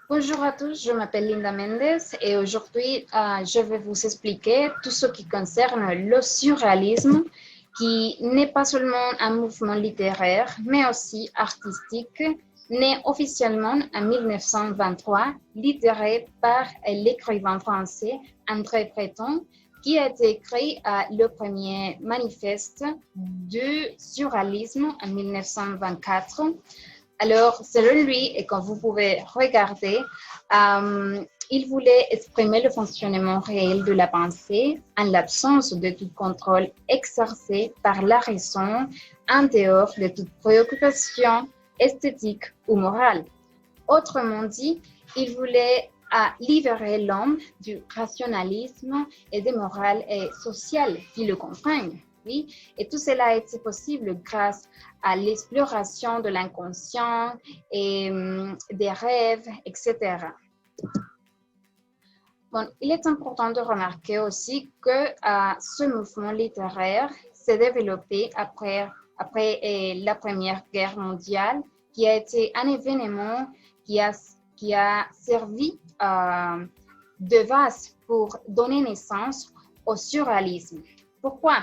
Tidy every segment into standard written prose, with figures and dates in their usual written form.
Bonjour à tous, je m'appelle Linda Mendes et aujourd'hui je vais vous expliquer tout ce qui concerne le surréalisme qui n'est pas seulement un mouvement littéraire mais aussi artistique né officiellement en 1923, littéré par l'écrivain français André Breton qui a été écrit le premier manifeste du surréalisme en 1924. Alors, selon lui, et comme vous pouvez regarder, il voulait exprimer le fonctionnement réel de la pensée en l'absence de tout contrôle exercé par la raison en dehors de toute préoccupation esthétique ou morale. Autrement dit, il voulait libérer l'homme du rationalisme et des morales et sociales qui le contraignent. Oui, et tout cela a été possible grâce à l'exploration de l'inconscient et des rêves, etc. Bon, il est important de remarquer aussi que ce mouvement littéraire s'est développé après la Première Guerre mondiale, qui a été un événement qui a servi de base pour donner naissance au surréalisme. Pourquoi?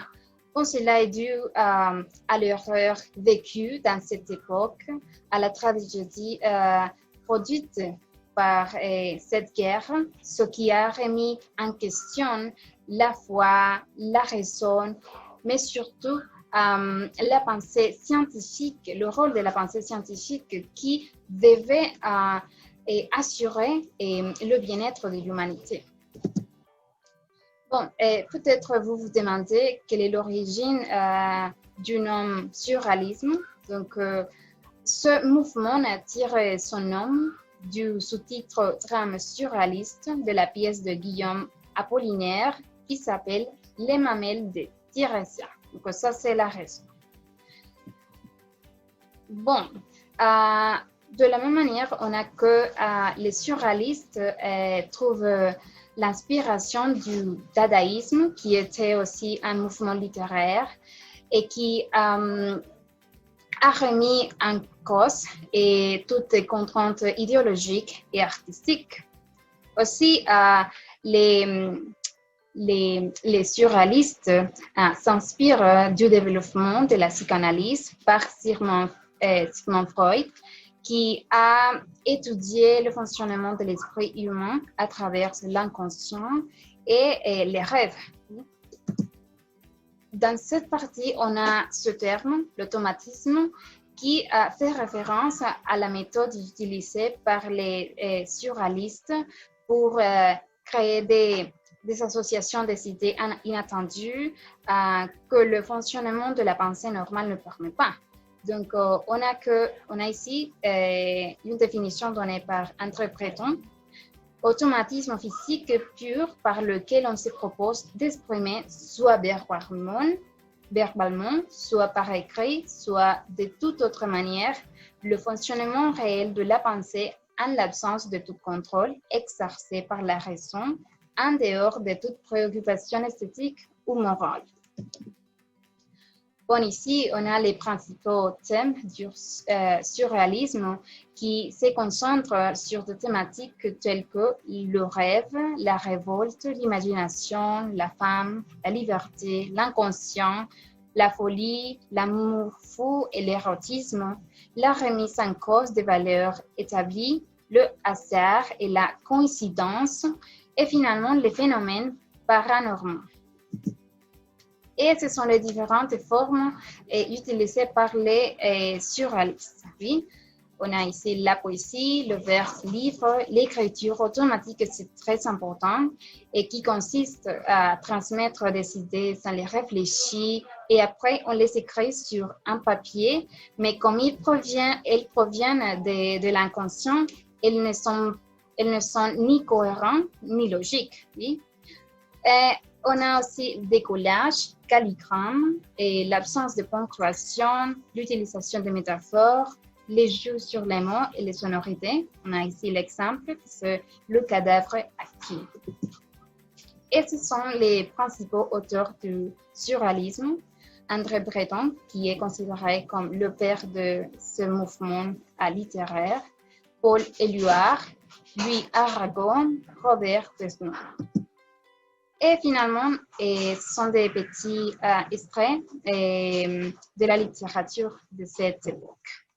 Bon, cela est dû à l'horreur vécue dans cette époque, à la tragédie produite par cette guerre, ce qui a remis en question la foi, la raison, mais surtout la pensée scientifique, le rôle de la pensée scientifique qui devait assurer le bien-être de l'humanité. Bon, peut-être vous vous demandez quelle est l'origine du nom surréalisme. Donc, ce mouvement a tiré son nom du sous-titre Drame surréaliste de la pièce de Guillaume Apollinaire qui s'appelle Les mamelles de Tiresias. Donc, ça, c'est la raison. Bon, de la même manière, on a que les surréalistes trouvent l'inspiration du dadaïsme, qui était aussi un mouvement littéraire et qui a remis en cause toutes les contraintes idéologiques et artistiques. Aussi, les surréalistes s'inspirent du développement de la psychanalyse par Sigmund Freud, qui a étudié le fonctionnement de l'esprit humain à travers l'inconscient et les rêves. Dans cette partie, on a ce terme, l'automatisme, qui fait référence à la méthode utilisée par les surréalistes pour créer des associations des idées inattendues que le fonctionnement de la pensée normale ne permet pas. Donc, on a ici une définition donnée par André Breton. Automatisme physique pur par lequel on se propose d'exprimer soit verbalement, soit par écrit, soit de toute autre manière, le fonctionnement réel de la pensée en l'absence de tout contrôle exercé par la raison, en dehors de toute préoccupation esthétique ou morale. Bon, ici, on a les principaux thèmes du surréalisme qui se concentrent sur des thématiques telles que le rêve, la révolte, l'imagination, la femme, la liberté, l'inconscient, la folie, l'amour fou et l'érotisme, la remise en cause des valeurs établies, le hasard et la coïncidence, et finalement les phénomènes paranormaux. Et ce sont les différentes formes utilisées par les surréalistes. Oui. On a ici la poésie, le vers libre, l'écriture automatique, c'est très important, et qui consiste à transmettre des idées sans les réfléchir, et après on les écrit sur un papier, mais comme elles proviennent de l'inconscient, elles ne sont ni cohérentes ni logiques. Oui. Et on a aussi des collages, calligrammes et l'absence de ponctuation, l'utilisation de métaphores, les jeux sur les mots et les sonorités. On a ici l'exemple, c'est le cadavre acquis. Et ce sont les principaux auteurs du surréalisme. André Breton, qui est considéré comme le père de ce mouvement littéraire, Paul Éluard, Louis Aragon, Robert Desnos. Et finalement, ce sont des petits extraits de la littérature de cette époque.